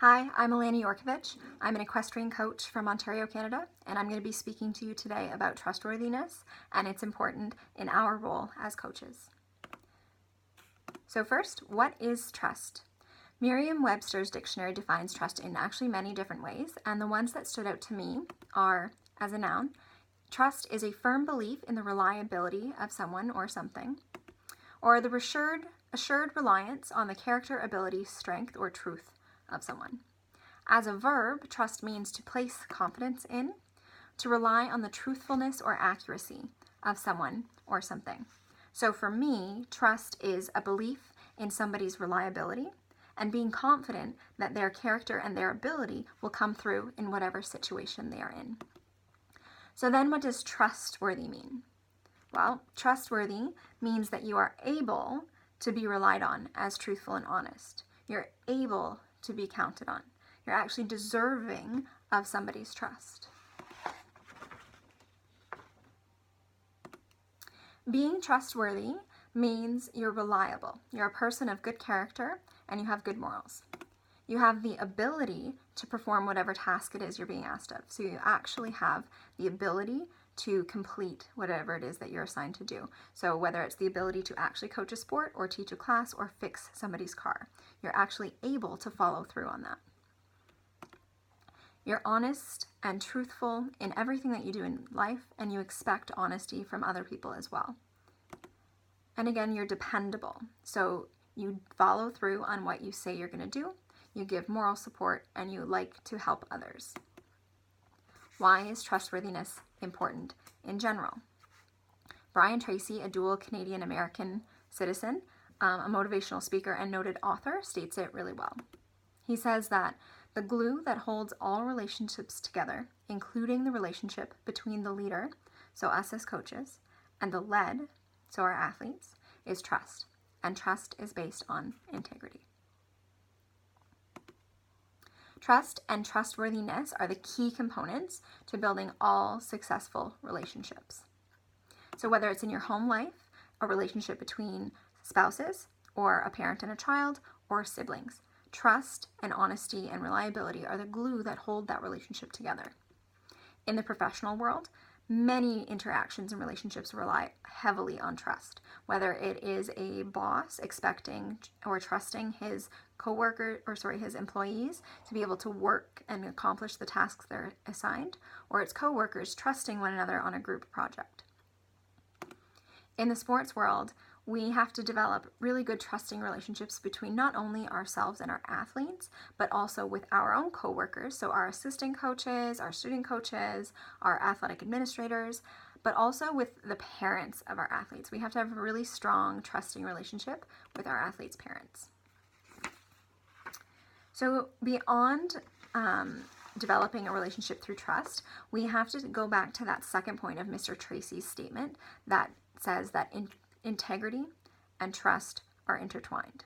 Hi, I'm Alana Yorkovich. I'm an equestrian coach from Ontario, Canada, and I'm going to be speaking to you today about trustworthiness and its importance in our role as coaches. So first, what is trust? Merriam-Webster's dictionary defines trust in actually many different ways, and the ones that stood out to me are, as a noun, trust is a firm belief in the reliability of someone or something, or the assured reliance on the character, ability, strength, or truth of someone. As a verb, trust means to place confidence in, to rely on the truthfulness or accuracy of someone or something. So for me, trust is a belief in somebody's reliability and being confident that their character and their ability will come through in whatever situation they are in. So then what does trustworthy mean? Well, trustworthy means that you are able to be relied on as truthful and honest. You're able to be counted on. You're actually deserving of somebody's trust. Being trustworthy means you're reliable. You're a person of good character and you have good morals. You have the ability to perform whatever task it is you're being asked of. So you actually have the ability to complete whatever it is that you're assigned to do. So whether it's the ability to actually coach a sport or teach a class or fix somebody's car, you're actually able to follow through on that. You're honest and truthful in everything that you do in life, and you expect honesty from other people as well. And again, you're dependable. So you follow through on what you say you're going to do, you give moral support, and you like to help others. Why is trustworthiness important in general? Brian Tracy, a dual Canadian-American citizen, a motivational speaker and noted author, states it really well. He says that the glue that holds all relationships together, including the relationship between the leader, so us as coaches, and the led, so our athletes, is trust. And trust is based on integrity. Trust and trustworthiness are the key components to building all successful relationships. So whether it's in your home life, a relationship between spouses, or a parent and a child, or siblings, trust and honesty and reliability are the glue that hold that relationship together. In the professional world, many interactions and relationships rely heavily on trust, whether it is a boss expecting or trusting his his employees to be able to work and accomplish the tasks they're assigned, or it's coworkers trusting one another on a group project. In the sports world, we have to develop really good trusting relationships between not only ourselves and our athletes, but also with our own coworkers, so our assistant coaches, our student coaches, our athletic administrators, but also with the parents of our athletes. We have to have a really strong trusting relationship with our athletes' parents. So beyond developing a relationship through trust, we have to go back to that second point of Mr. Tracy's statement that says that integrity and trust are intertwined.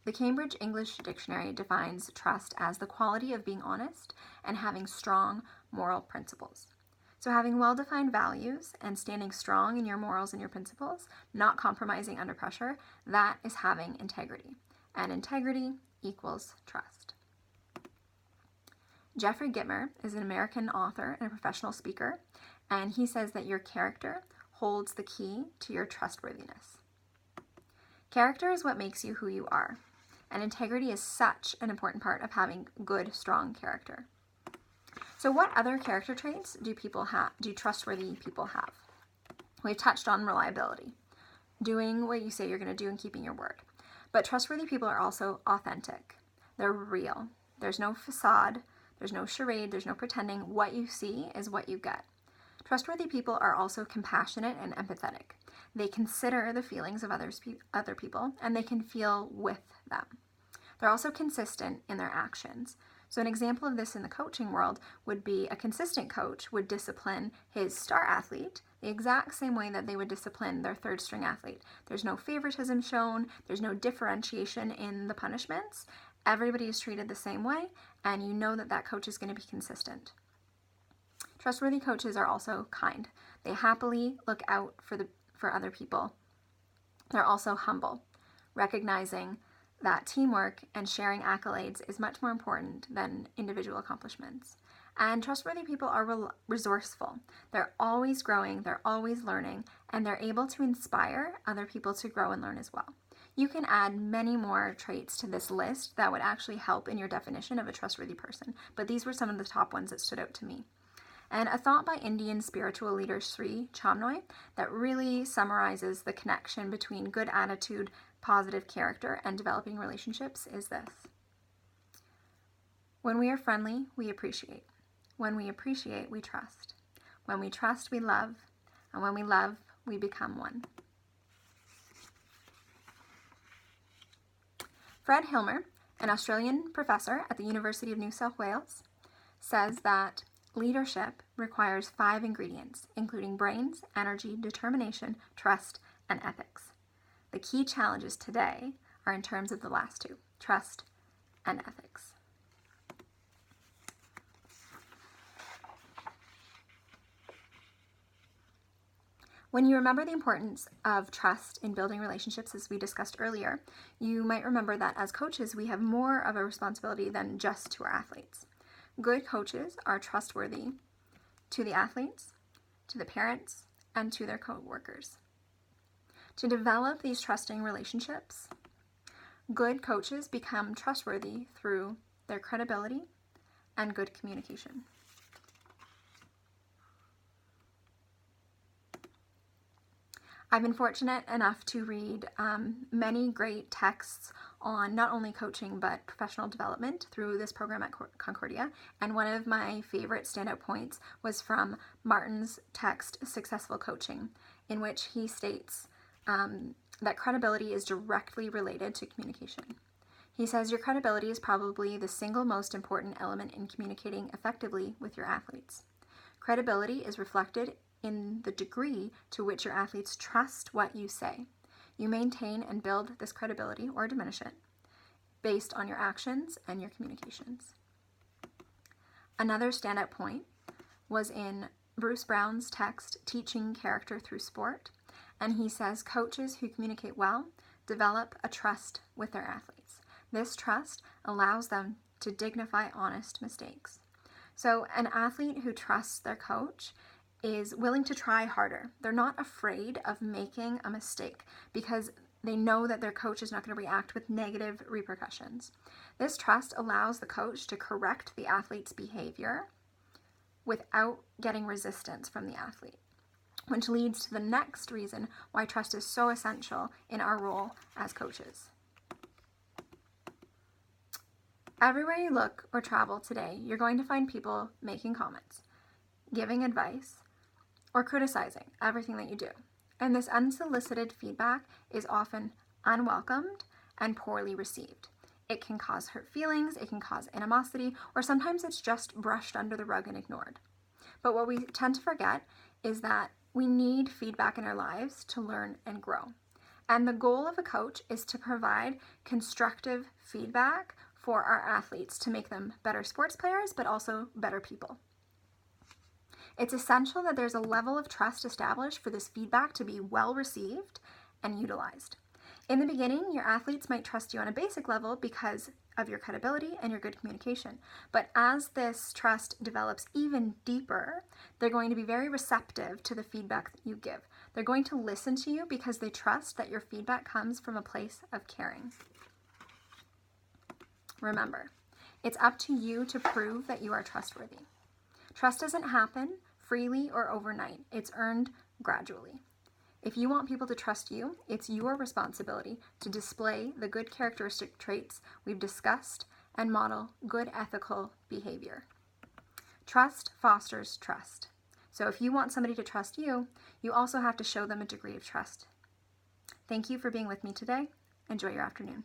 The Cambridge English Dictionary defines trust as the quality of being honest and having strong moral principles. So having well-defined values and standing strong in your morals and your principles, not compromising under pressure, that is having integrity. And integrity equals trust. Jeffrey Gitmer is an American author and a professional speaker, and he says that your character holds the key to your trustworthiness. Character is what makes you who you are, and integrity is such an important part of having good, strong character. So what other character traits do trustworthy people have? We've touched on reliability, doing what you say you're going to do and keeping your word. But trustworthy people are also authentic. They're real. There's no facade, there's no charade, there's no pretending. What you see is what you get. Trustworthy people are also compassionate and empathetic. They consider the feelings of other people, and they can feel with them. They're also consistent in their actions. So an example of this in the coaching world would be a consistent coach would discipline his star athlete the exact same way that they would discipline their third string athlete. There's no favoritism shown, there's no differentiation in the punishments. Everybody is treated the same way, and you know that that coach is going to be consistent. Trustworthy coaches are also kind. They happily look out for other people. They're also humble, recognizing that teamwork and sharing accolades is much more important than individual accomplishments. And trustworthy people are resourceful. They're always growing, they're always learning, and they're able to inspire other people to grow and learn as well. You can add many more traits to this list that would actually help in your definition of a trustworthy person, but these were some of the top ones that stood out to me. And a thought by Indian spiritual leader Sri Chamnoy that really summarizes the connection between good attitude, positive character, and developing relationships is this: when we are friendly, we appreciate. When we appreciate, we trust. When we trust, we love. And when we love, we become one. Fred Hilmer, an Australian professor at the University of New South Wales, says that leadership requires 5 ingredients, including brains, energy, determination, trust, and ethics. The key challenges today are in terms of the last 2, trust and ethics. When you remember the importance of trust in building relationships, as we discussed earlier, you might remember that as coaches, we have more of a responsibility than just to our athletes. Good coaches are trustworthy to the athletes, to the parents, and to their co-workers. To develop these trusting relationships, good coaches become trustworthy through their credibility and good communication. I've been fortunate enough to read many great texts on not only coaching but professional development through this program at Concordia, and one of my favorite standout points was from Martin's text, Successful Coaching, in which he states that credibility is directly related to communication. He says, your credibility is probably the single most important element in communicating effectively with your athletes. Credibility is reflected in the degree to which your athletes trust what you say. You maintain and build this credibility or diminish it based on your actions and your communications. Another standout point was in Bruce Brown's text, Teaching Character Through Sport, and he says coaches who communicate well develop a trust with their athletes. This trust allows them to dignify honest mistakes. So an athlete who trusts their coach is willing to try harder. They're not afraid of making a mistake because they know that their coach is not going to react with negative repercussions. This trust allows the coach to correct the athlete's behavior without getting resistance from the athlete, which leads to the next reason why trust is so essential in our role as coaches. Everywhere you look or travel today, you're going to find people making comments, giving advice, or criticizing everything that you do. And this unsolicited feedback is often unwelcomed and poorly received. It can cause hurt feelings, it can cause animosity, or sometimes it's just brushed under the rug and ignored. But what we tend to forget is that we need feedback in our lives to learn and grow. And the goal of a coach is to provide constructive feedback for our athletes to make them better sports players, but also better people. It's essential that there's a level of trust established for this feedback to be well received and utilized. In the beginning, your athletes might trust you on a basic level because of your credibility and your good communication. But as this trust develops even deeper, they're going to be very receptive to the feedback that you give. They're going to listen to you because they trust that your feedback comes from a place of caring. Remember, it's up to you to prove that you are trustworthy. Trust doesn't happen freely or overnight. It's earned gradually. If you want people to trust you, it's your responsibility to display the good characteristic traits we've discussed and model good ethical behavior. Trust fosters trust. So if you want somebody to trust you, you also have to show them a degree of trust. Thank you for being with me today. Enjoy your afternoon.